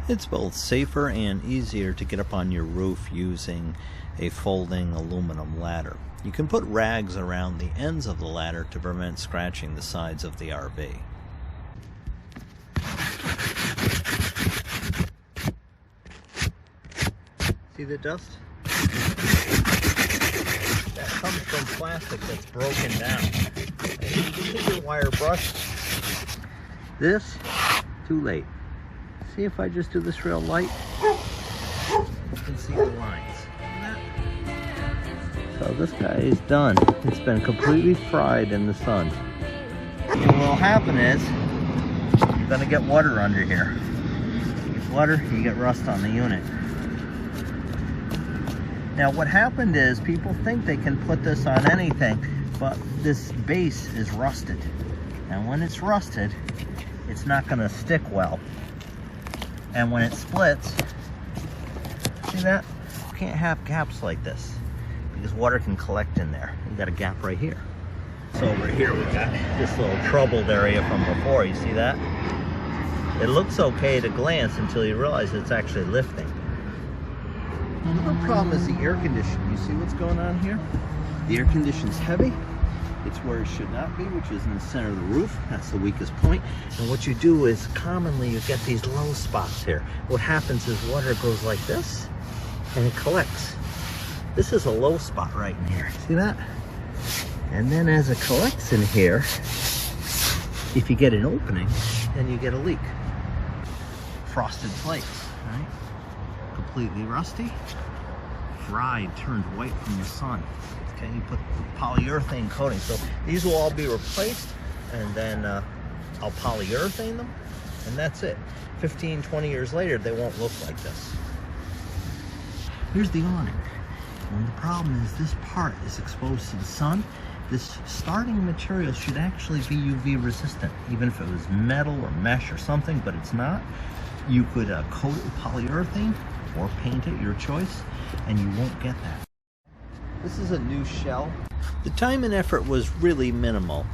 It's both safer and easier to get up on your roof using a folding aluminum ladder. You can put rags around the ends of the ladder to prevent scratching the sides of the RV. See the dust? That comes from plastic that's broken down. And you can take your wire brush. This, too late. See if I just do this real light, you can see the lines. So this guy is done. It's been completely fried in the sun. And what will happen is, you're gonna get water under here. You get water, you get rust on the unit. Now what happened is, people think they can put this on anything, but this base is rusted. And when it's rusted, it's not gonna stick well. And when it splits, see that? You can't have gaps like this because water can collect in there. You got a gap right here. So over here we got this little troubled area from before. You see that? It looks okay at a glance until you realize it's actually lifting. Another problem is the air conditioning. You see what's going on here? The air conditioning's heavy. It's where it should not be, which is in the center of the roof. That's the weakest point. And what you do is, commonly you get these low spots here. What happens is water goes like this, and it collects. This is a low spot right in here. See that? And then as it collects in here, if you get an opening, then you get a leak. Frosted flakes, right? Completely rusty. Fried, turned white from the sun. Okay, you put polyurethane coating. So these will all be replaced, and then I'll polyurethane them, and that's it. 15, 20 years later, they won't look like this. Here's the awning. And the problem is this part is exposed to the sun. This starting material should actually be UV resistant, even if it was metal or mesh or something, but it's not. You could coat it with polyurethane or paint it, your choice, and you won't get that. This is a new shell. The time and effort was really minimal.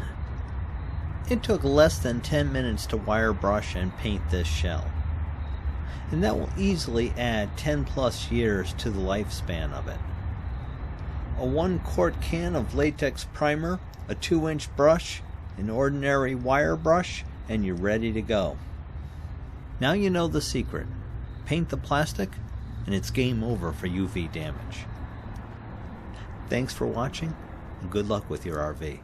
It took less than 10 minutes to wire brush and paint this shell. And that will easily add 10 plus years to the lifespan of it. A 1-quart can of latex primer, a 2-inch brush, an ordinary wire brush, and you're ready to go. Now you know the secret. Paint the plastic, and it's game over for UV damage. Thanks for watching, and good luck with your RV.